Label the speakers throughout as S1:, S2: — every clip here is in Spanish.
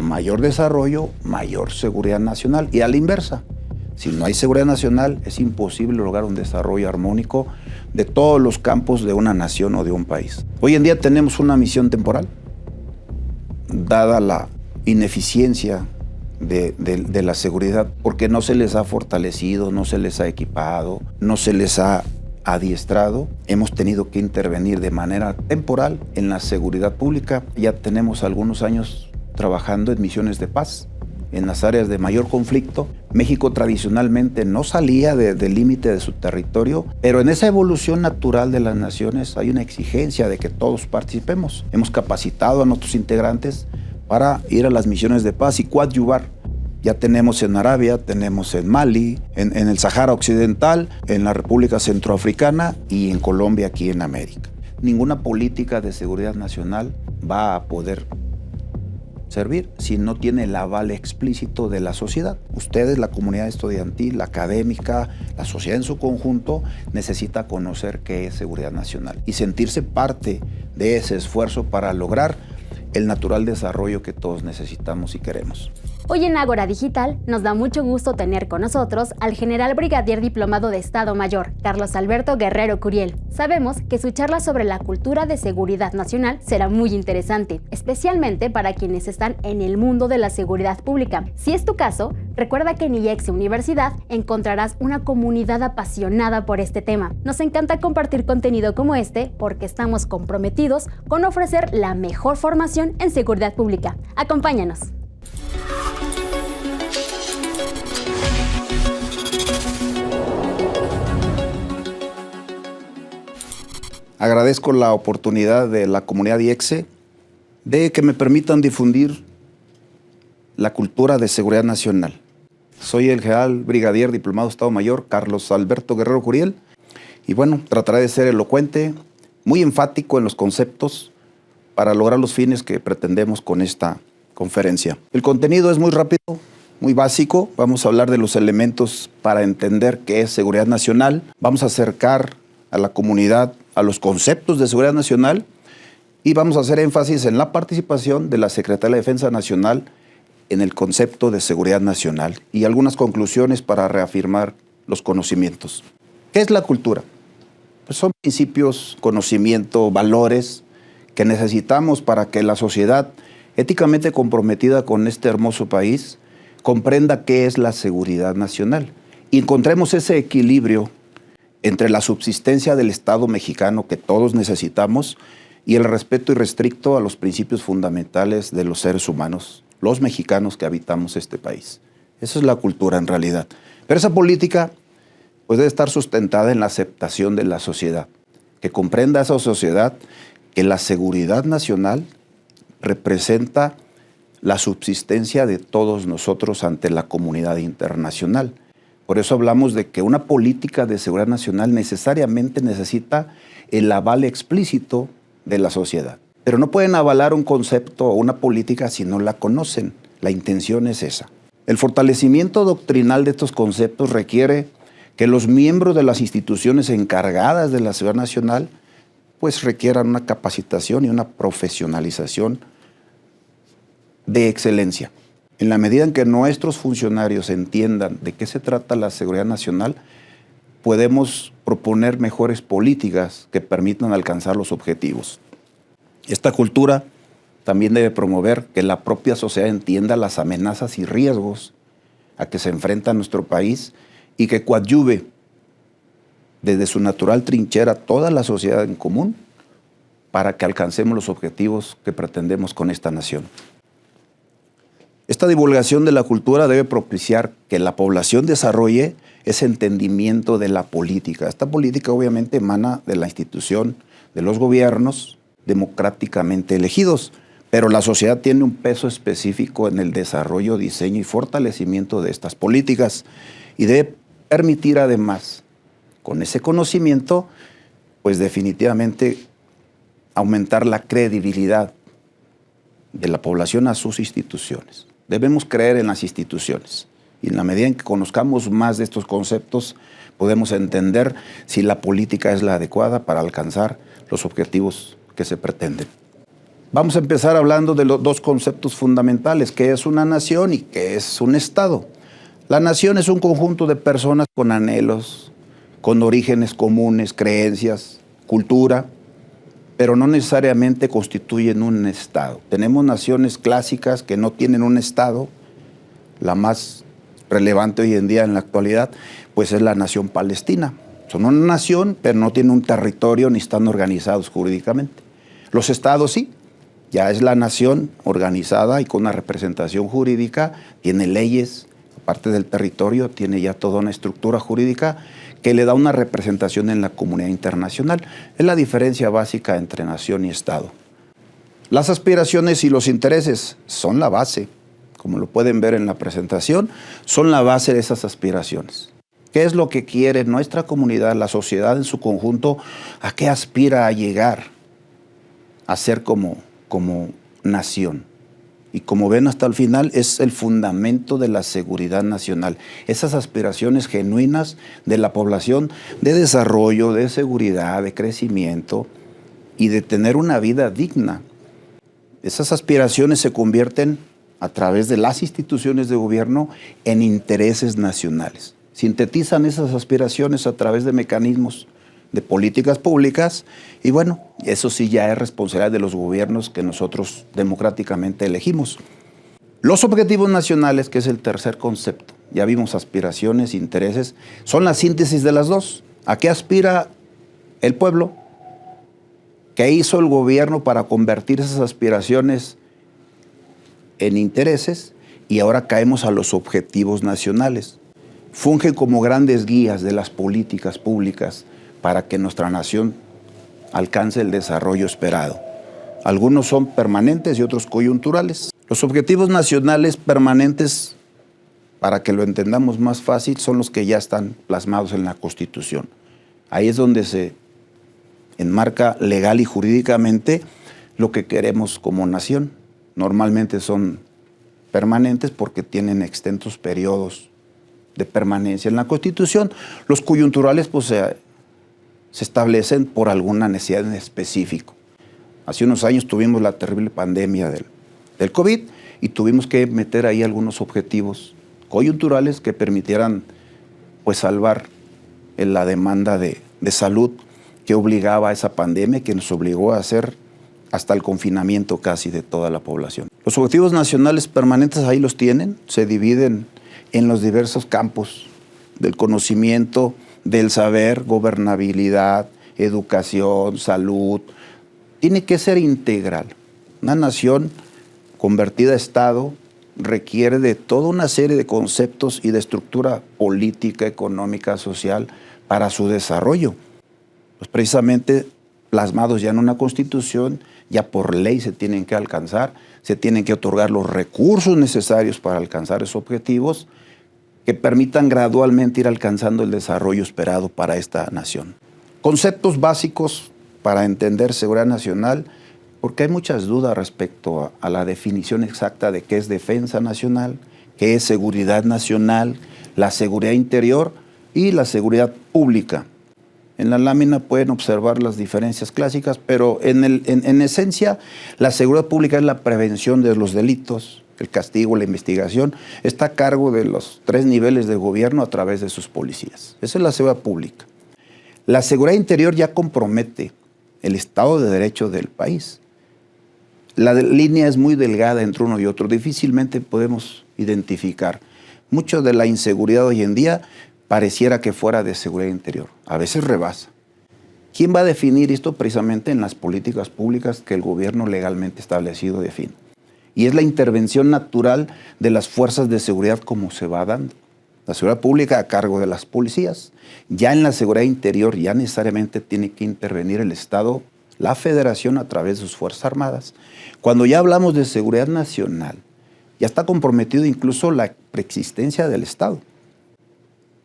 S1: mayor desarrollo, mayor seguridad nacional. Y a la inversa, si no hay seguridad nacional, es imposible lograr un desarrollo armónico de todos los campos de una nación o de un país. Hoy en día tenemos una misión temporal, dada la ineficiencia de la seguridad, porque no se les ha fortalecido, no se les ha equipado, no se les ha adiestrado. Hemos tenido que intervenir de manera temporal en la seguridad pública. Ya tenemos algunos años trabajando en misiones de paz, en las áreas de mayor conflicto. México tradicionalmente no salía del límite de su territorio, pero en esa evolución natural de las naciones hay una exigencia de que todos participemos. Hemos capacitado a nuestros integrantes para ir a las misiones de paz y coadyuvar. Ya tenemos en Arabia, tenemos en Mali, en el Sahara Occidental, en la República Centroafricana y en Colombia, aquí en América. Ninguna política de seguridad nacional va a poder servir si no tiene el aval explícito de la sociedad. Ustedes, la comunidad estudiantil, la académica, la sociedad en su conjunto, necesita conocer qué es seguridad nacional y sentirse parte de ese esfuerzo para lograr el natural desarrollo que todos necesitamos y queremos.
S2: Hoy en Ágora Digital nos da mucho gusto tener con nosotros al general brigadier diplomado de Estado Mayor, Carlos Alberto Guerrero Curiel. Sabemos que su charla sobre la cultura de seguridad nacional será muy interesante, especialmente para quienes están en el mundo de la seguridad pública. Si es tu caso, recuerda que en IEXE Universidad encontrarás una comunidad apasionada por este tema. Nos encanta compartir contenido como este porque estamos comprometidos con ofrecer la mejor formación en seguridad pública. Acompáñanos.
S1: Agradezco la oportunidad de la comunidad IEXE de que me permitan difundir la cultura de seguridad nacional. Soy el general brigadier diplomado de Estado Mayor, Carlos Alberto Guerrero Curiel, y bueno, trataré de ser elocuente, muy enfático en los conceptos para lograr los fines que pretendemos con esta conferencia. El contenido es muy rápido, muy básico. Vamos a hablar de los elementos para entender qué es seguridad nacional. Vamos a acercar a la comunidad a los conceptos de seguridad nacional y vamos a hacer énfasis en la participación de la Secretaría de Defensa Nacional en el concepto de seguridad nacional y algunas conclusiones para reafirmar los conocimientos. ¿Qué es la cultura? Pues son principios, conocimiento, valores que necesitamos para que la sociedad éticamente comprometida con este hermoso país comprenda qué es la seguridad nacional y encontremos ese equilibrio entre la subsistencia del Estado mexicano que todos necesitamos y el respeto irrestricto a los principios fundamentales de los seres humanos, los mexicanos que habitamos este país. Esa es la cultura en realidad. Pero esa política pues, debe estar sustentada en la aceptación de la sociedad, que comprenda a esa sociedad que la seguridad nacional representa la subsistencia de todos nosotros ante la comunidad internacional. Por eso hablamos de que una política de seguridad nacional necesariamente necesita el aval explícito de la sociedad. Pero no pueden avalar un concepto o una política si no la conocen. La intención es esa. El fortalecimiento doctrinal de estos conceptos requiere que los miembros de las instituciones encargadas de la seguridad nacional pues requieran una capacitación y una profesionalización de excelencia. En la medida en que nuestros funcionarios entiendan de qué se trata la seguridad nacional, podemos proponer mejores políticas que permitan alcanzar los objetivos. Esta cultura también debe promover que la propia sociedad entienda las amenazas y riesgos a que se enfrenta nuestro país y que coadyuve desde su natural trinchera toda la sociedad en común para que alcancemos los objetivos que pretendemos con esta nación. Esta divulgación de la cultura debe propiciar que la población desarrolle ese entendimiento de la política. Esta política obviamente emana de la institución de los gobiernos democráticamente elegidos, pero la sociedad tiene un peso específico en el desarrollo, diseño y fortalecimiento de estas políticas y debe permitir además, con ese conocimiento, pues definitivamente aumentar la credibilidad de la población a sus instituciones. Debemos creer en las instituciones y en la medida en que conozcamos más de estos conceptos podemos entender si la política es la adecuada para alcanzar los objetivos que se pretenden. Vamos a empezar hablando de los dos conceptos fundamentales, qué es una nación y qué es un Estado. La nación es un conjunto de personas con anhelos, con orígenes comunes, creencias, cultura, pero no necesariamente constituyen un Estado. Tenemos naciones clásicas que no tienen un Estado. La más relevante hoy en día en la actualidad, pues es la nación palestina. Son una nación, pero no tienen un territorio ni están organizados jurídicamente. Los estados sí, ya es la nación organizada y con una representación jurídica, tiene leyes, aparte del territorio, tiene ya toda una estructura jurídica que le da una representación en la comunidad internacional. Es la diferencia básica entre nación y Estado. Las aspiraciones y los intereses son la base, como lo pueden ver en la presentación, son la base de esas aspiraciones. ¿Qué es lo que quiere nuestra comunidad, la sociedad en su conjunto? ¿A qué aspira a llegar a ser como nación? Y como ven hasta el final, es el fundamento de la seguridad nacional. Esas aspiraciones genuinas de la población de desarrollo, de seguridad, de crecimiento y de tener una vida digna. Esas aspiraciones se convierten a través de las instituciones de gobierno en intereses nacionales. Sintetizan esas aspiraciones a través de mecanismos de políticas públicas y bueno, eso sí ya es responsabilidad de los gobiernos que nosotros democráticamente elegimos. Los objetivos nacionales, que es el tercer concepto, ya vimos aspiraciones, intereses, son la síntesis de las dos. ¿A qué aspira el pueblo? ¿Qué hizo el gobierno para convertir esas aspiraciones en intereses? Y ahora caemos a los objetivos nacionales. Fungen como grandes guías de las políticas públicas para que nuestra nación alcance el desarrollo esperado. Algunos son permanentes y otros coyunturales. Los objetivos nacionales permanentes, para que lo entendamos más fácil, son los que ya están plasmados en la Constitución. Ahí es donde se enmarca legal y jurídicamente lo que queremos como nación. Normalmente son permanentes porque tienen extensos periodos de permanencia en la Constitución. Los coyunturales pues se establecen por alguna necesidad en específico. Hace unos años tuvimos la terrible pandemia del COVID y tuvimos que meter ahí algunos objetivos coyunturales que permitieran pues salvar la demanda de salud que obligaba a esa pandemia, que nos obligó a hacer hasta el confinamiento casi de toda la población. Los objetivos nacionales permanentes ahí los tienen, se dividen en los diversos campos del conocimiento, del saber, gobernabilidad, educación, salud. Tiene que ser integral. Una nación convertida a Estado requiere de toda una serie de conceptos y de estructura política, económica, social para su desarrollo. Pues precisamente plasmados ya en una Constitución, ya por ley se tienen que alcanzar, se tienen que otorgar los recursos necesarios para alcanzar esos objetivos que permitan gradualmente ir alcanzando el desarrollo esperado para esta nación. Conceptos básicos para entender seguridad nacional, porque hay muchas dudas respecto a la definición exacta de qué es defensa nacional, qué es seguridad nacional, la seguridad interior y la seguridad pública. En la lámina pueden observar las diferencias clásicas, pero en esencia la seguridad pública es la prevención de los delitos, el castigo, la investigación, está a cargo de los 3 niveles de gobierno a través de sus policías. Esa es la seguridad pública. La seguridad interior ya compromete el Estado de Derecho del país. La línea es muy delgada entre uno y otro, difícilmente podemos identificar. Mucho de la inseguridad hoy en día pareciera que fuera de seguridad interior, a veces rebasa. ¿Quién va a definir esto? Precisamente en las políticas públicas que el gobierno legalmente establecido define. Y es la intervención natural de las fuerzas de seguridad como se va dando. La seguridad pública a cargo de las policías. Ya en la seguridad interior ya necesariamente tiene que intervenir el Estado, la Federación a través de sus Fuerzas Armadas. Cuando ya hablamos de seguridad nacional, ya está comprometido incluso la preexistencia del Estado.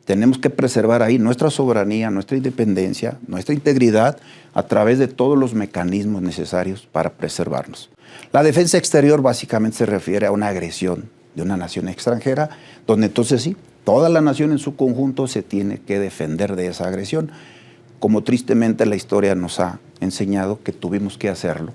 S1: Tenemos que preservar ahí nuestra soberanía, nuestra independencia, nuestra integridad a través de todos los mecanismos necesarios para preservarnos. La defensa exterior básicamente se refiere a una agresión de una nación extranjera, donde entonces sí, toda la nación en su conjunto se tiene que defender de esa agresión, como tristemente la historia nos ha enseñado que tuvimos que hacerlo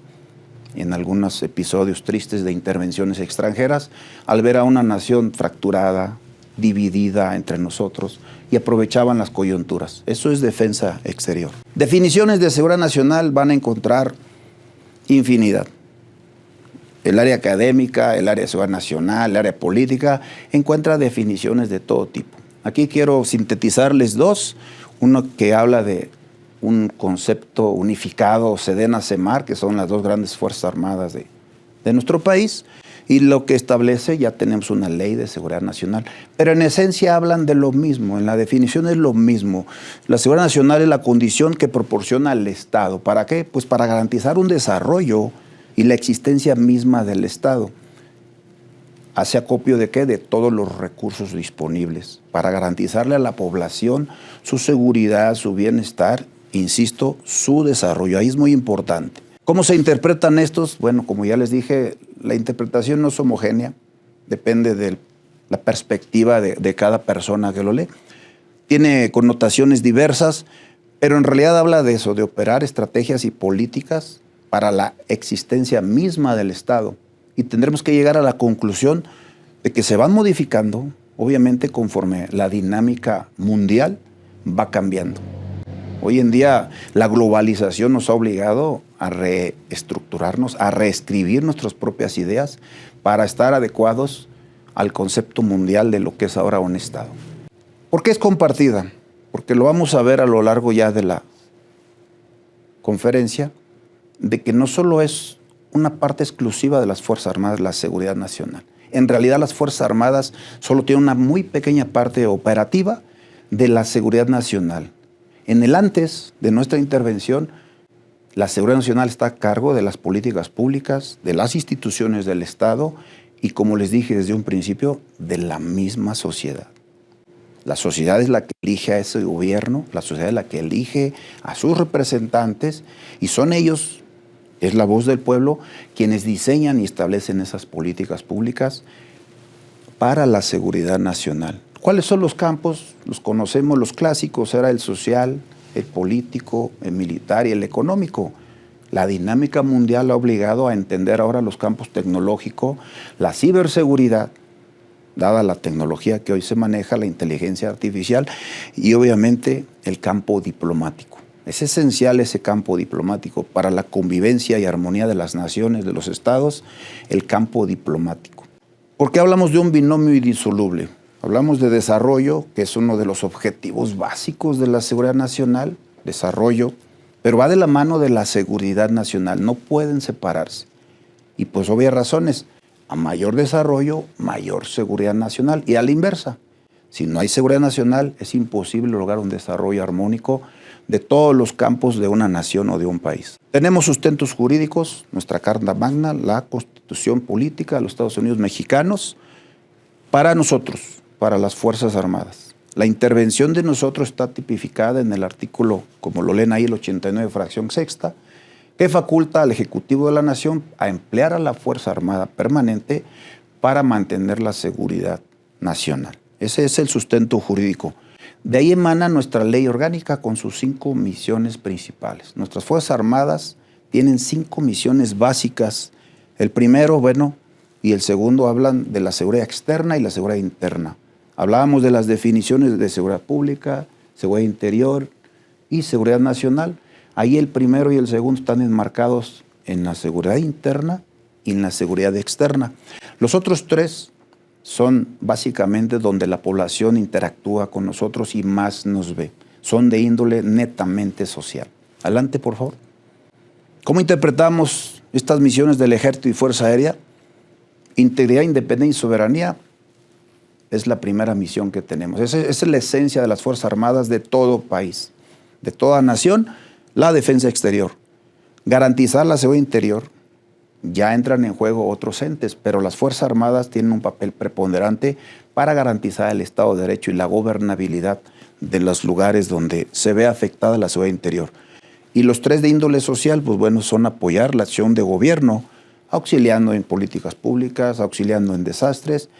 S1: en algunos episodios tristes de intervenciones extranjeras, al ver a una nación fracturada, dividida entre nosotros, y aprovechaban las coyunturas. Eso es defensa exterior. Definiciones de seguridad nacional van a encontrar infinidad. El área académica, el área de seguridad nacional, el área política, encuentra definiciones de todo tipo. Aquí quiero sintetizarles dos. Uno que habla de un concepto unificado, SEDENA-SEMAR, que son las dos grandes fuerzas armadas de nuestro país, y lo que establece, ya tenemos una ley de seguridad nacional, pero en esencia hablan de lo mismo, en la definición es lo mismo. La seguridad nacional es la condición que proporciona el Estado. ¿Para qué? Pues para garantizar un desarrollo y la existencia misma del Estado. ¿Hace acopio de qué? De todos los recursos disponibles, para garantizarle a la población su seguridad, su bienestar, insisto, su desarrollo. Ahí es muy importante. ¿Cómo se interpretan estos? Bueno, como ya les dije, la interpretación no es homogénea, depende de la perspectiva de cada persona que lo lee. Tiene connotaciones diversas, pero en realidad habla de eso, de operar estrategias y políticas para la existencia misma del Estado. Y tendremos que llegar a la conclusión de que se van modificando, obviamente conforme la dinámica mundial va cambiando. Hoy en día la globalización nos ha obligado a reestructurarnos, a reescribir nuestras propias ideas para estar adecuados al concepto mundial de lo que es ahora un Estado. ¿Por qué es compartida? Porque lo vamos a ver a lo largo ya de la conferencia, de que no solo es una parte exclusiva de las Fuerzas Armadas la seguridad nacional. En realidad las Fuerzas Armadas solo tienen una muy pequeña parte operativa de la seguridad nacional. En el antes de nuestra intervención, la seguridad nacional está a cargo de las políticas públicas, de las instituciones del Estado y, como les dije desde un principio, de la misma sociedad. La sociedad es la que elige a ese gobierno, la sociedad es la que elige a sus representantes y son ellos, es la voz del pueblo, quienes diseñan y establecen esas políticas públicas para la seguridad nacional. ¿Cuáles son los campos? Los conocemos, los clásicos, era el social, el político, el militar y el económico. La dinámica mundial ha obligado a entender ahora los campos tecnológicos, la ciberseguridad, dada la tecnología que hoy se maneja, la inteligencia artificial y obviamente el campo diplomático. Es esencial ese campo diplomático para la convivencia y armonía de las naciones, de los estados, el campo diplomático. ¿Por qué hablamos de un binomio indisoluble? Hablamos de desarrollo, que es uno de los objetivos básicos de la seguridad nacional, desarrollo, pero va de la mano de la seguridad nacional, no pueden separarse. Y pues obvias razones, a mayor desarrollo, mayor seguridad nacional. Y a la inversa, si no hay seguridad nacional, es imposible lograr un desarrollo armónico de todos los campos de una nación o de un país. Tenemos sustentos jurídicos, nuestra Carta Magna, la Constitución Política de los Estados Unidos Mexicanos, para nosotros, para las Fuerzas Armadas. La intervención de nosotros está tipificada en el artículo, como lo leen ahí, el 89, fracción sexta, que faculta al Ejecutivo de la Nación a emplear a la Fuerza Armada permanente para mantener la seguridad nacional. Ese es el sustento jurídico. De ahí emana nuestra ley orgánica con sus 5 misiones principales. Nuestras Fuerzas Armadas tienen 5 misiones básicas. El primero, y el segundo hablan de la seguridad externa y la seguridad interna. Hablábamos de las definiciones de seguridad pública, seguridad interior y seguridad nacional. Ahí el primero y el segundo están enmarcados en la seguridad interna y en la seguridad externa. Los otros 3 son básicamente donde la población interactúa con nosotros y más nos ve. Son de índole netamente social. Adelante, por favor. ¿Cómo interpretamos estas misiones del Ejército y Fuerza Aérea? Integridad, independencia y soberanía es la primera misión que tenemos. Esa es la esencia de las Fuerzas Armadas de todo país, de toda nación, la defensa exterior. Garantizar la seguridad interior. Ya entran en juego otros entes, pero las Fuerzas Armadas tienen un papel preponderante para garantizar el Estado de Derecho y la gobernabilidad de los lugares donde se ve afectada la seguridad interior. Y los 3 de índole social, son apoyar la acción de gobierno, auxiliando en políticas públicas, auxiliando en desastres,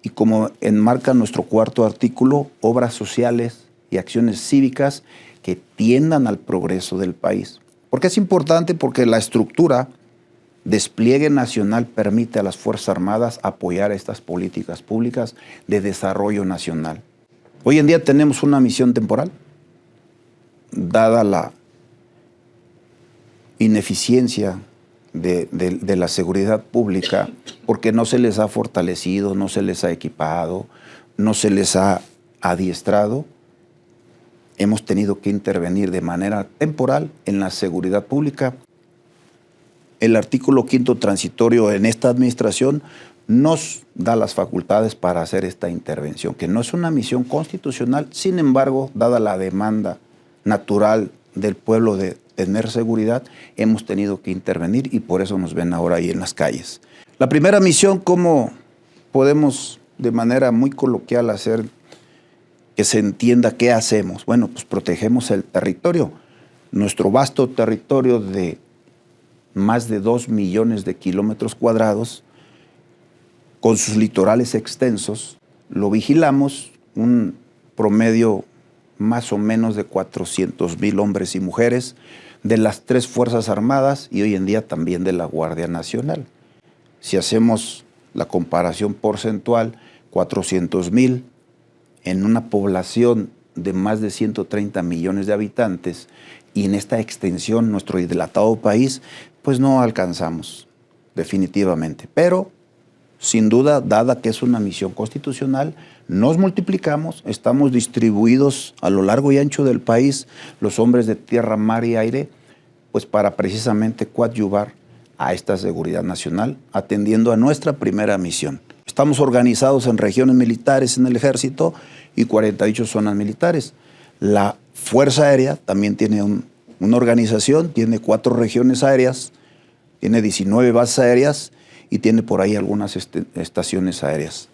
S1: y como enmarca nuestro 4º artículo, obras sociales y acciones cívicas que tiendan al progreso del país. ¿Por qué es importante? Porque la estructura despliegue nacional permite a las Fuerzas Armadas apoyar estas políticas públicas de desarrollo nacional. Hoy en día tenemos una misión temporal, dada la ineficiencia de la seguridad pública, porque no se les ha fortalecido, no se les ha equipado, no se les ha adiestrado. Hemos tenido que intervenir de manera temporal en la seguridad pública. El artículo 5º transitorio en esta administración nos da las facultades para hacer esta intervención, que no es una misión constitucional, sin embargo, dada la demanda natural del pueblo de tener seguridad, hemos tenido que intervenir y por eso nos ven ahora ahí en las calles. La primera misión, ¿cómo podemos de manera muy coloquial hacer que se entienda qué hacemos? Bueno, pues protegemos el territorio, nuestro vasto territorio de más de 2 millones de kilómetros cuadrados, con sus litorales extensos, lo vigilamos, un promedio más o menos de 400,000 hombres y mujeres de las 3 Fuerzas Armadas y hoy en día también de la Guardia Nacional. Si hacemos la comparación porcentual, 400,000 en una población de más de 130 millones de habitantes y en esta extensión, nuestro dilatado país, pues no alcanzamos definitivamente. Pero, sin duda, dada que es una misión constitucional, nos multiplicamos, estamos distribuidos a lo largo y ancho del país, los hombres de tierra, mar y aire, pues para precisamente coadyuvar a esta seguridad nacional, atendiendo a nuestra primera misión. Estamos organizados en regiones militares en el Ejército y 48 zonas militares. La Fuerza Aérea también tiene una organización, tiene 4 regiones aéreas, tiene 19 bases aéreas y tiene por ahí algunas estaciones aéreas.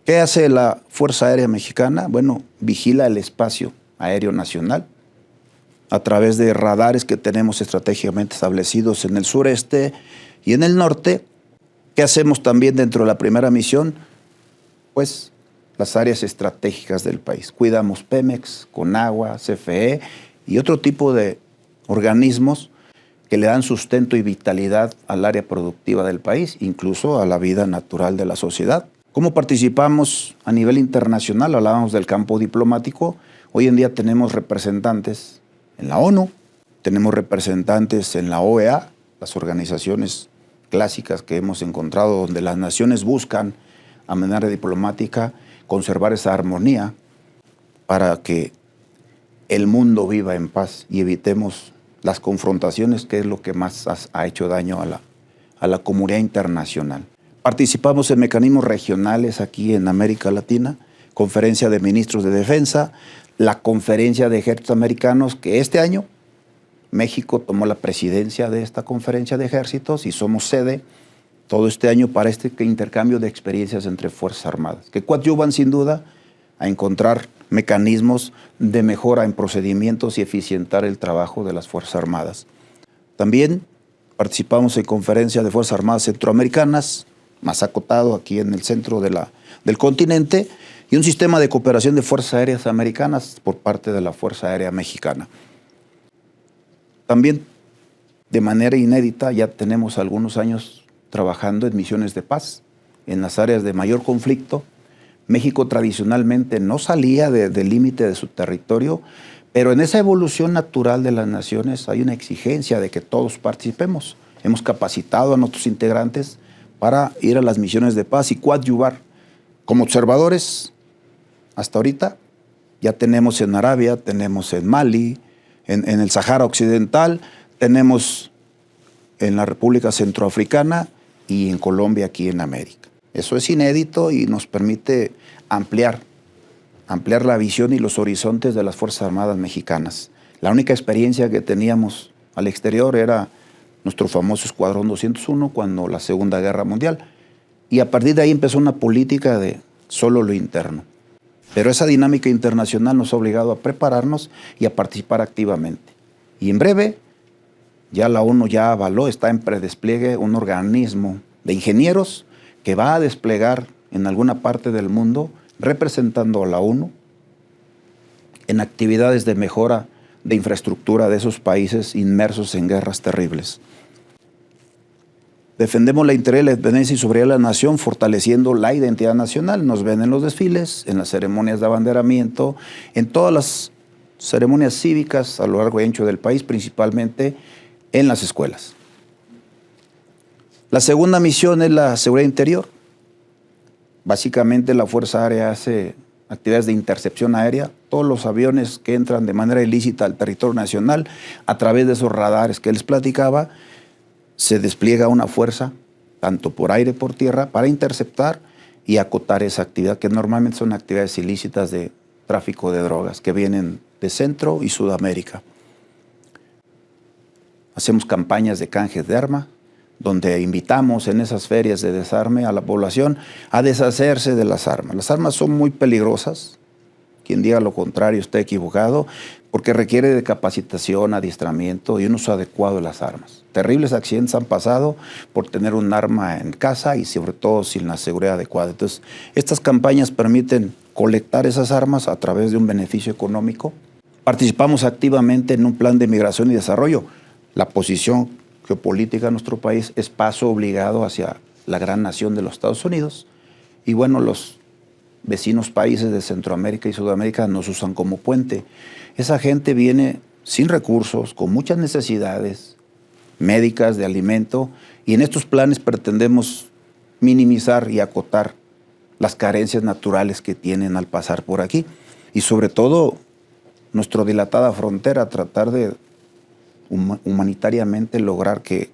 S1: ¿Qué hace la Fuerza Aérea Mexicana? Bueno, vigila el espacio aéreo nacional a través de radares que tenemos estratégicamente establecidos en el sureste y en el norte. ¿Qué hacemos también dentro de la primera misión? Pues las áreas estratégicas del país. Cuidamos Pemex, Conagua, CFE y otro tipo de organismos que le dan sustento y vitalidad al área productiva del país, incluso a la vida natural de la sociedad. ¿Cómo participamos a nivel internacional? Hablábamos del campo diplomático. Hoy en día tenemos representantes en la ONU, tenemos representantes en la OEA, las organizaciones clásicas que hemos encontrado donde las naciones buscan a manera diplomática conservar esa armonía para que el mundo viva en paz y evitemos las confrontaciones, que es lo que más ha hecho daño a la comunidad internacional. Participamos en mecanismos regionales aquí en América Latina, Conferencia de Ministros de Defensa, la Conferencia de Ejércitos Americanos, que este año México tomó la presidencia de esta Conferencia de Ejércitos y somos sede todo este año para este intercambio de experiencias entre Fuerzas Armadas, que coadyuvan sin duda a encontrar mecanismos de mejora en procedimientos y eficientar el trabajo de las Fuerzas Armadas. También participamos en Conferencia de Fuerzas Armadas Centroamericanas, más acotado aquí en el centro del continente, y un sistema de cooperación de Fuerzas Aéreas Americanas por parte de la Fuerza Aérea Mexicana. También, de manera inédita, ya tenemos algunos años trabajando en misiones de paz, en las áreas de mayor conflicto. México tradicionalmente no salía del límite de su territorio, pero en esa evolución natural de las naciones hay una exigencia de que todos participemos. Hemos capacitado a nuestros integrantes para ir a las misiones de paz y coadyuvar. Como observadores, hasta ahorita, ya tenemos en Arabia, tenemos en Mali, en el Sahara Occidental, tenemos en la República Centroafricana y en Colombia, aquí en América. Eso es inédito y nos permite ampliar la visión y los horizontes de las Fuerzas Armadas mexicanas. La única experiencia que teníamos al exterior era nuestro famoso Escuadrón 201 cuando la Segunda Guerra Mundial. Y a partir de ahí empezó una política de solo lo interno. Pero esa dinámica internacional nos ha obligado a prepararnos y a participar activamente. Y en breve, ya la ONU ya avaló, está en predespliegue un organismo de ingenieros que va a desplegar en alguna parte del mundo representando a la ONU en actividades de mejora de infraestructura de esos países inmersos en guerras terribles. Defendemos la integridad, la independencia y soberanía de la nación, fortaleciendo la identidad nacional. Nos ven en los desfiles, en las ceremonias de abanderamiento, en todas las ceremonias cívicas a lo largo y ancho del país, principalmente en las escuelas. La segunda misión es la seguridad interior. Básicamente la Fuerza Aérea hace actividades de intercepción aérea, todos los aviones que entran de manera ilícita al territorio nacional, a través de esos radares que les platicaba, se despliega una fuerza, tanto por aire como por tierra, para interceptar y acotar esa actividad, que normalmente son actividades ilícitas de tráfico de drogas, que vienen de Centro y Sudamérica. Hacemos campañas de canjes de arma, donde invitamos en esas ferias de desarme a la población a deshacerse de las armas. Las armas son muy peligrosas, quien diga lo contrario está equivocado, porque requiere de capacitación, adiestramiento y un uso adecuado de las armas. Terribles accidentes han pasado por tener un arma en casa y sobre todo sin la seguridad adecuada. Entonces, estas campañas permiten colectar esas armas a través de un beneficio económico. Participamos activamente en un plan de migración y desarrollo. La posición geopolítica de nuestro país es paso obligado hacia la gran nación de los Estados Unidos. Y bueno, los vecinos países de Centroamérica y Sudamérica nos usan como puente. Esa gente viene sin recursos, con muchas necesidades médicas, de alimento, y en estos planes pretendemos minimizar y acotar las carencias naturales que tienen al pasar por aquí. Y sobre todo, nuestra dilatada frontera, tratar de humanitariamente lograr que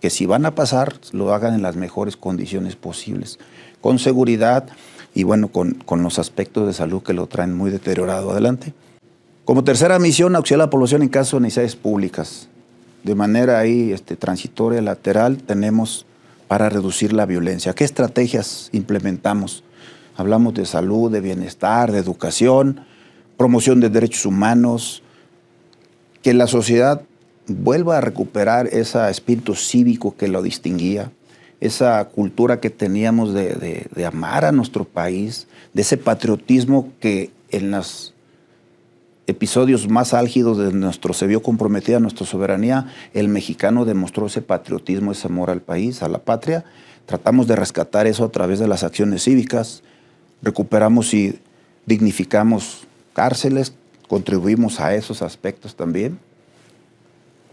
S1: si van a pasar, lo hagan en las mejores condiciones posibles, con seguridad y bueno, con los aspectos de salud que lo traen muy deteriorado adelante. Como tercera misión, auxiliar a la población en caso de necesidades públicas. De manera ahí transitoria, lateral, tenemos para reducir la violencia. ¿Qué estrategias implementamos? Hablamos de salud, de bienestar, de educación, promoción de derechos humanos, que la sociedad vuelva a recuperar ese espíritu cívico que lo distinguía, esa cultura que teníamos de amar a nuestro país, de ese patriotismo que en los episodios más álgidos de nuestro se vio comprometida nuestra soberanía, el mexicano demostró ese patriotismo, ese amor al país, a la patria. Tratamos de rescatar eso a través de las acciones cívicas, recuperamos y dignificamos cárceles, contribuimos a esos aspectos también.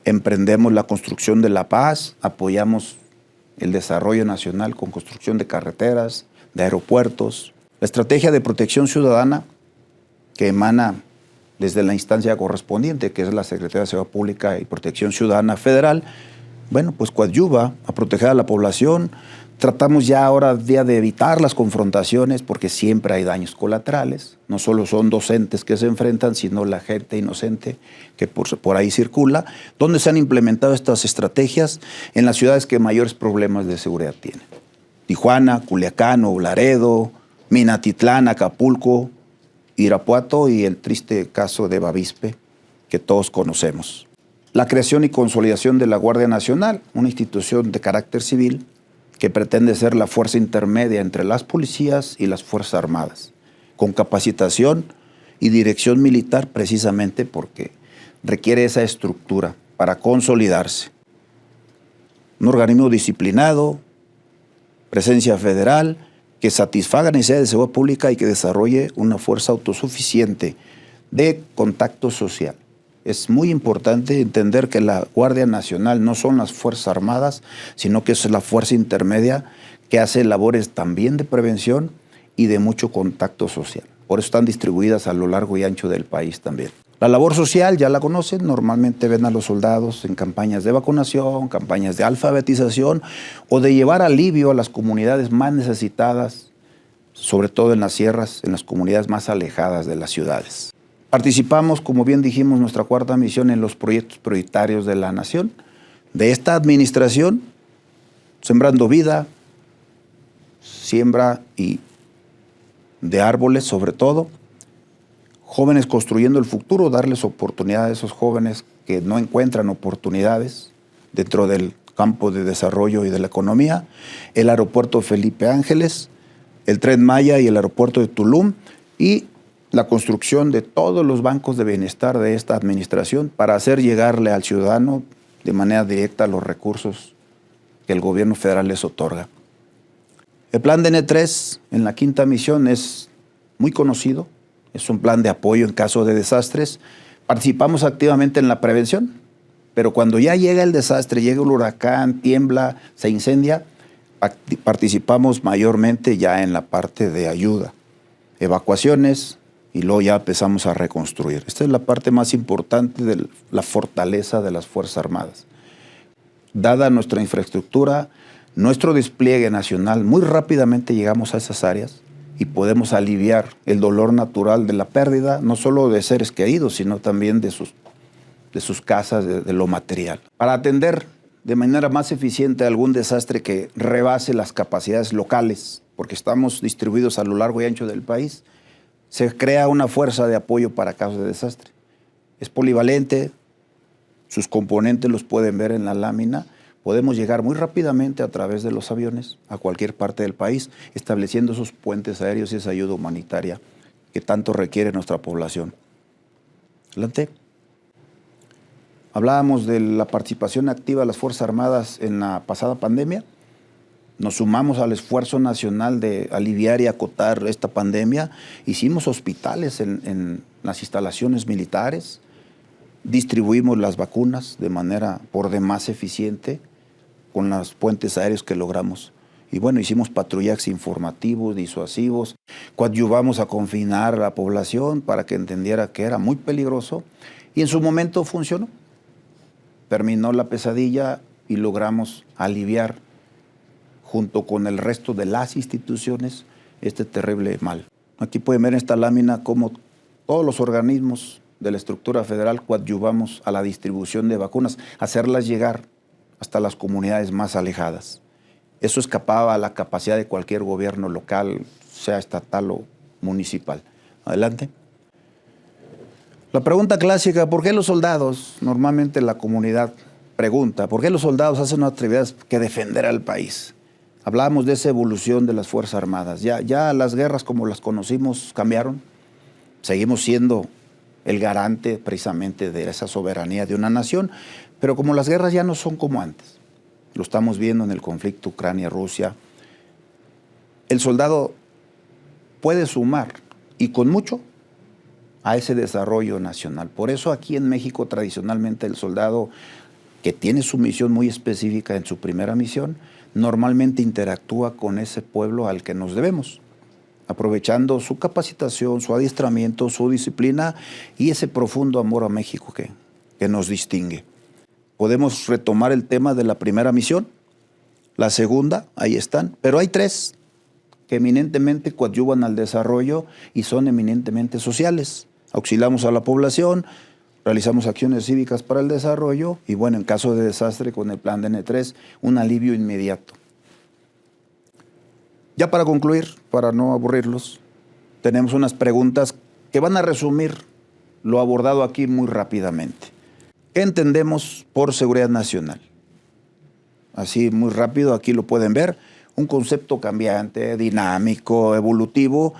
S1: Emprendemos la construcción de la paz, apoyamos el desarrollo nacional con construcción de carreteras, de aeropuertos. La estrategia de protección ciudadana que emana desde la instancia correspondiente, que es la Secretaría de Seguridad Pública y Protección Ciudadana Federal, bueno, pues coadyuva a proteger a la población. Tratamos ya ahora día de evitar las confrontaciones porque siempre hay daños colaterales. No solo son docentes que se enfrentan, sino la gente inocente que por ahí circula. ¿Dónde se han implementado estas estrategias? En las ciudades que mayores problemas de seguridad tienen. Tijuana, Culiacán, Laredo, Minatitlán, Acapulco, Irapuato y el triste caso de Bavispe que todos conocemos. La creación y consolidación de la Guardia Nacional, una institución de carácter civil que pretende ser la fuerza intermedia entre las policías y las Fuerzas Armadas, con capacitación y dirección militar precisamente porque requiere esa estructura para consolidarse. Un organismo disciplinado, presencia federal, que satisfaga necesidades de seguridad pública y que desarrolle una fuerza autosuficiente de contacto social. Es muy importante entender que la Guardia Nacional no son las Fuerzas Armadas, sino que es la fuerza intermedia que hace labores también de prevención y de mucho contacto social. Por eso están distribuidas a lo largo y ancho del país también. La labor social, ya la conocen, normalmente ven a los soldados en campañas de vacunación, campañas de alfabetización o de llevar alivio a las comunidades más necesitadas, sobre todo en las sierras, en las comunidades más alejadas de las ciudades. Participamos, como bien dijimos, nuestra cuarta misión en los proyectos prioritarios de la nación, de esta administración, sembrando vida, siembra y de árboles sobre todo, jóvenes construyendo el futuro, darles oportunidad a esos jóvenes que no encuentran oportunidades dentro del campo de desarrollo y de la economía, el aeropuerto Felipe Ángeles, el Tren Maya y el aeropuerto de Tulum y la construcción de todos los bancos de bienestar de esta administración para hacer llegarle al ciudadano de manera directa los recursos que el gobierno federal les otorga. El plan DN3 en la quinta misión es muy conocido, es un plan de apoyo en caso de desastres. Participamos activamente en la prevención, pero cuando ya llega el desastre, llega el huracán, tiembla, se incendia, participamos mayormente ya en la parte de ayuda, evacuaciones, y luego ya empezamos a reconstruir. Esta es la parte más importante de la fortaleza de las Fuerzas Armadas. Dada nuestra infraestructura, nuestro despliegue nacional, muy rápidamente llegamos a esas áreas y podemos aliviar el dolor natural de la pérdida, no solo de seres queridos, sino también de sus casas, de lo material. Para atender de manera más eficiente algún desastre que rebase las capacidades locales, porque estamos distribuidos a lo largo y ancho del país, se crea una fuerza de apoyo para casos de desastre. Es polivalente, sus componentes los pueden ver en la lámina. Podemos llegar muy rápidamente a través de los aviones a cualquier parte del país, estableciendo esos puentes aéreos y esa ayuda humanitaria que tanto requiere nuestra población. Adelante. Hablábamos de la participación activa de las Fuerzas Armadas en la pasada pandemia. Nos sumamos al esfuerzo nacional de aliviar y acotar esta pandemia. Hicimos hospitales en las instalaciones militares, distribuimos las vacunas de manera por demás eficiente con los puentes aéreos que logramos. Y bueno, hicimos patrullajes informativos, disuasivos, coadyuvamos a confinar a la población para que entendiera que era muy peligroso y en su momento funcionó. Terminó la pesadilla y logramos aliviar junto con el resto de las instituciones este terrible mal. Aquí pueden ver en esta lámina cómo todos los organismos de la estructura federal coadyuvamos a la distribución de vacunas, hacerlas llegar hasta las comunidades más alejadas. Eso escapaba a la capacidad de cualquier gobierno local, sea estatal o municipal. Adelante. La pregunta clásica, ¿por qué los soldados? Normalmente la comunidad pregunta, ¿por qué los soldados hacen una actividad que defender al país? Hablábamos de esa evolución de las Fuerzas Armadas. Ya las guerras como las conocimos cambiaron. Seguimos siendo el garante precisamente de esa soberanía de una nación, pero como las guerras ya no son como antes, lo estamos viendo en el conflicto Ucrania-Rusia, el soldado puede sumar, y con mucho, a ese desarrollo nacional. Por eso aquí en México tradicionalmente el soldado que tiene su misión muy específica en su primera misión, normalmente interactúa con ese pueblo al que nos debemos, aprovechando su capacitación, su adiestramiento, su disciplina y ese profundo amor a México que nos distingue. Podemos retomar el tema de la primera misión, la segunda, ahí están, pero hay tres que eminentemente coadyuvan al desarrollo y son eminentemente sociales. Auxiliamos a la población, realizamos acciones cívicas para el desarrollo y bueno, en caso de desastre con el plan DN3, un alivio inmediato. Ya para concluir, para no aburrirlos, tenemos unas preguntas que van a resumir lo abordado aquí muy rápidamente. ¿Qué entendemos por seguridad nacional? Así muy rápido, aquí lo pueden ver, un concepto cambiante, dinámico, evolutivo,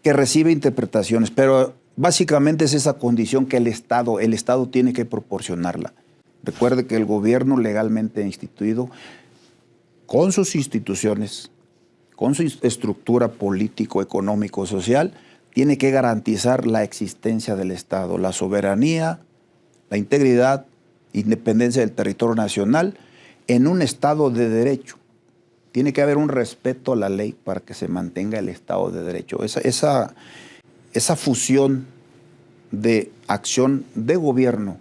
S1: que recibe interpretaciones, pero básicamente es esa condición que el Estado tiene que proporcionarla. Recuerde que el gobierno legalmente instituido, con sus instituciones, con su estructura político, económico, social, tiene que garantizar la existencia del Estado, la soberanía, la integridad, independencia del territorio nacional en un Estado de derecho. Tiene que haber un respeto a la ley para que se mantenga el Estado de derecho. Esa fusión de acción de gobierno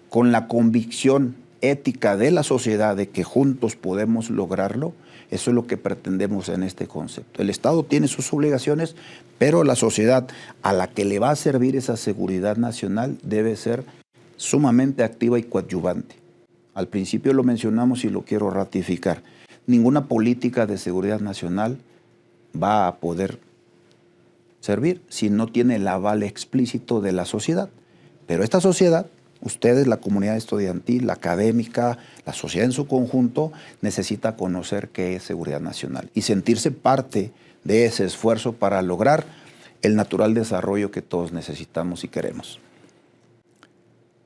S1: con la convicción ética de la sociedad de que juntos podemos lograrlo, eso es lo que pretendemos en este concepto. El Estado tiene sus obligaciones, pero la sociedad a la que le va a servir esa seguridad nacional debe ser sumamente activa y coadyuvante. Al principio lo mencionamos y lo quiero ratificar. Ninguna política de seguridad nacional va a poder servir si no tiene el aval explícito de la sociedad. Pero esta sociedad, ustedes, la comunidad estudiantil, la académica, la sociedad en su conjunto, necesita conocer qué es seguridad nacional y sentirse parte de ese esfuerzo para lograr el natural desarrollo que todos necesitamos y queremos.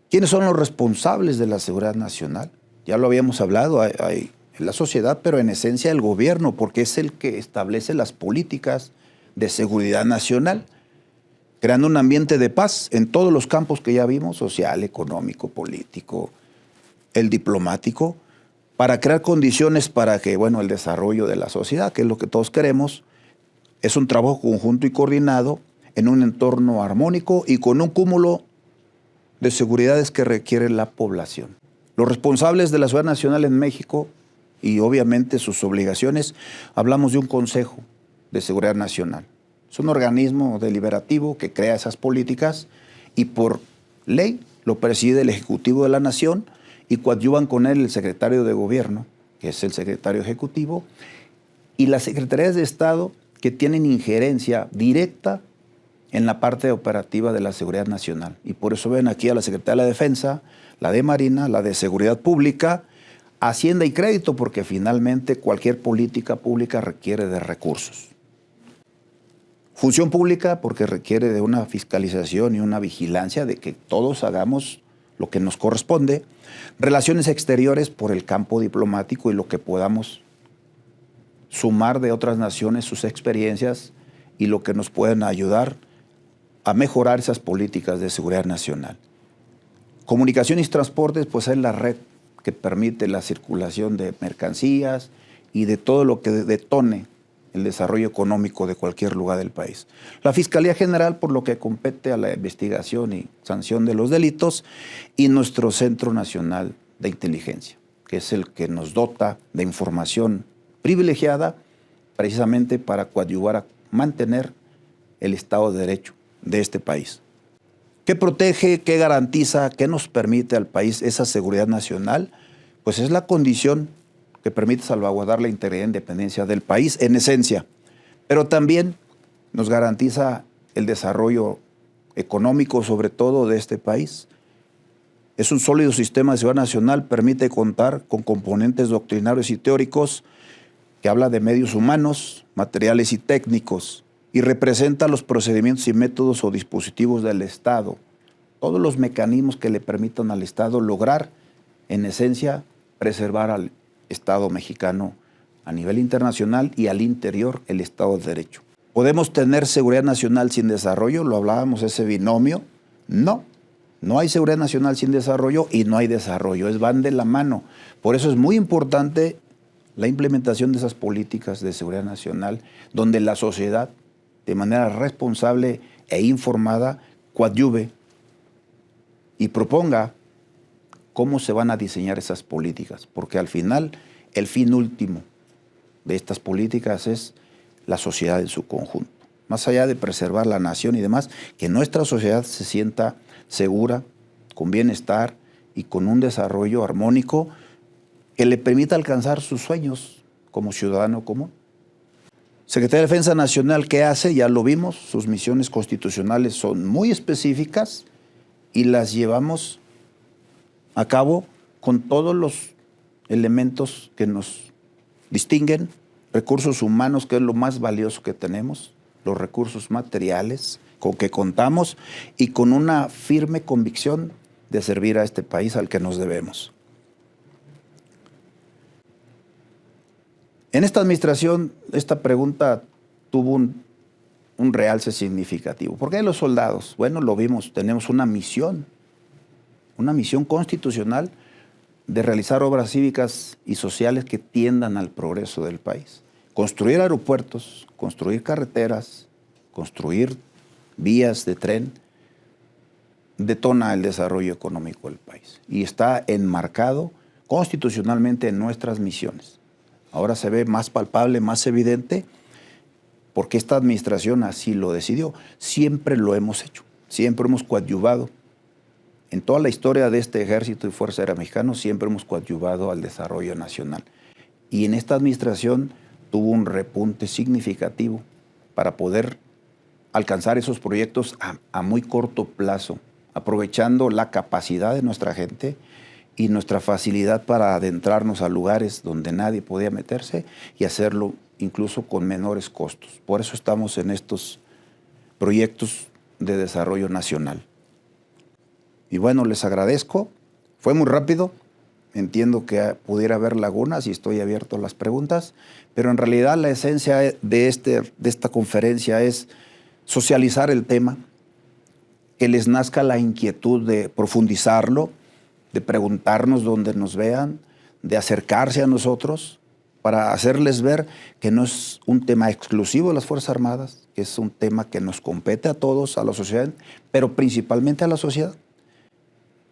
S1: ¿Quiénes son los responsables de la seguridad nacional? Ya lo habíamos hablado, hay la sociedad, pero en esencia el gobierno, porque es el que establece las políticas de seguridad nacional, creando un ambiente de paz en todos los campos que ya vimos, social, económico, político, el diplomático, para crear condiciones para que, bueno, el desarrollo de la sociedad, que es lo que todos queremos, es un trabajo conjunto y coordinado en un entorno armónico y con un cúmulo de seguridades que requiere la población. Los responsables de la seguridad nacional en México y obviamente sus obligaciones, hablamos de un Consejo de Seguridad Nacional. Es un organismo deliberativo que crea esas políticas y por ley lo preside el Ejecutivo de la Nación y coadyuvan con él el secretario de Gobierno, que es el secretario ejecutivo, y las secretarías de Estado que tienen injerencia directa en la parte operativa de la seguridad nacional. Y por eso ven aquí a la Secretaría de la Defensa, la de Marina, la de Seguridad Pública, Hacienda y Crédito, porque finalmente cualquier política pública requiere de recursos. Función pública porque requiere de una fiscalización y una vigilancia de que todos hagamos lo que nos corresponde. Relaciones exteriores por el campo diplomático y lo que podamos sumar de otras naciones, sus experiencias y lo que nos puedan ayudar a mejorar esas políticas de seguridad nacional. Comunicaciones y transportes, pues es la red que permite la circulación de mercancías y de todo lo que detone el desarrollo económico de cualquier lugar del país. La Fiscalía General, por lo que compete a la investigación y sanción de los delitos, y nuestro Centro Nacional de Inteligencia, que es el que nos dota de información privilegiada precisamente para coadyuvar a mantener el Estado de Derecho de este país. ¿Qué protege, qué garantiza, qué nos permite al país esa seguridad nacional? Pues es la condición que permite salvaguardar la integridad e independencia del país en esencia, pero también nos garantiza el desarrollo económico, sobre todo de este país. Es un sólido sistema de seguridad nacional, permite contar con componentes doctrinarios y teóricos que habla de medios humanos, materiales y técnicos, y representa los procedimientos y métodos o dispositivos del Estado, todos los mecanismos que le permitan al Estado lograr, en esencia, preservar al Estado mexicano a nivel internacional y al interior el Estado de Derecho. ¿Podemos tener seguridad nacional sin desarrollo? Lo hablábamos, ese binomio. No, no hay seguridad nacional sin desarrollo y no hay desarrollo, van de la mano. Por eso es muy importante la implementación de esas políticas de seguridad nacional, donde la sociedad, de manera responsable e informada, coadyuve y proponga cómo se van a diseñar esas políticas, porque al final el fin último de estas políticas es la sociedad en su conjunto. Más allá de preservar la nación y demás, que nuestra sociedad se sienta segura, con bienestar y con un desarrollo armónico que le permita alcanzar sus sueños como ciudadano común. Secretaría de Defensa Nacional, ¿qué hace? Ya lo vimos, sus misiones constitucionales son muy específicas y las llevamos a cabo con todos los elementos que nos distinguen, recursos humanos, que es lo más valioso que tenemos, los recursos materiales con que contamos y con una firme convicción de servir a este país al que nos debemos. En esta administración, esta pregunta tuvo un realce significativo. ¿Por qué los soldados? Bueno, lo vimos, tenemos una misión constitucional de realizar obras cívicas y sociales que tiendan al progreso del país. Construir aeropuertos, construir carreteras, construir vías de tren, detona el desarrollo económico del país y está enmarcado constitucionalmente en nuestras misiones. Ahora se ve más palpable, más evidente, porque esta administración así lo decidió. Siempre lo hemos hecho, siempre hemos coadyuvado. En toda la historia de este Ejército y Fuerza Aérea Mexicano siempre hemos coadyuvado al desarrollo nacional. Y en esta administración tuvo un repunte significativo para poder alcanzar esos proyectos a muy corto plazo, aprovechando la capacidad de nuestra gente y nuestra facilidad para adentrarnos a lugares donde nadie podía meterse y hacerlo incluso con menores costos. Por eso estamos en estos proyectos de desarrollo nacional. Y bueno, les agradezco. Fue muy rápido, entiendo que pudiera haber lagunas y estoy abierto a las preguntas, pero en realidad la esencia de esta conferencia es socializar el tema, que les nazca la inquietud de profundizarlo, de preguntarnos donde nos vean, de acercarse a nosotros, para hacerles ver que no es un tema exclusivo de las Fuerzas Armadas, que es un tema que nos compete a todos, a la sociedad, pero principalmente a la sociedad.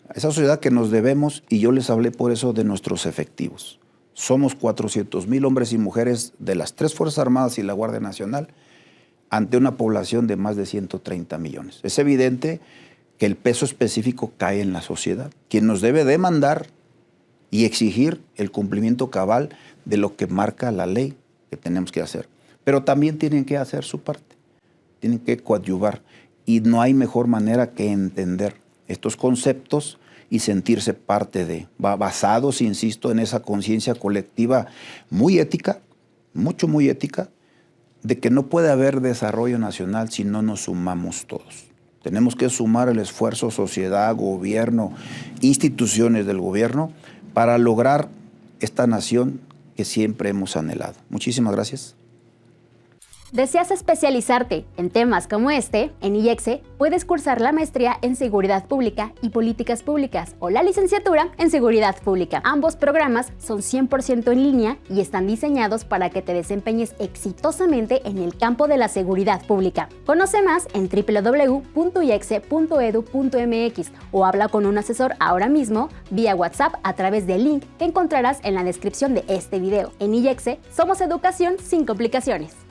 S1: A esa sociedad que nos debemos, y yo les hablé por eso de nuestros efectivos. Somos 400,000 hombres y mujeres de las 3 Fuerzas Armadas y la Guardia Nacional ante una población de más de 130 millones. Es evidente que el peso específico cae en la sociedad, quien nos debe demandar y exigir el cumplimiento cabal de lo que marca la ley que tenemos que hacer. Pero también tienen que hacer su parte, tienen que coadyuvar, y no hay mejor manera que entender estos conceptos y sentirse parte de, basados, insisto, en esa conciencia colectiva muy ética, muy ética, de que no puede haber desarrollo nacional si no nos sumamos todos. Tenemos que sumar el esfuerzo, sociedad, gobierno, instituciones del gobierno, para lograr esta nación que siempre hemos anhelado. Muchísimas gracias.
S2: ¿Deseas especializarte en temas como este? En IEXE puedes cursar la maestría en Seguridad Pública y Políticas Públicas o la licenciatura en Seguridad Pública. Ambos programas son 100% en línea y están diseñados para que te desempeñes exitosamente en el campo de la seguridad pública. Conoce más en www.iexe.edu.mx o habla con un asesor ahora mismo vía WhatsApp a través del link que encontrarás en la descripción de este video. En IEXE somos educación sin complicaciones.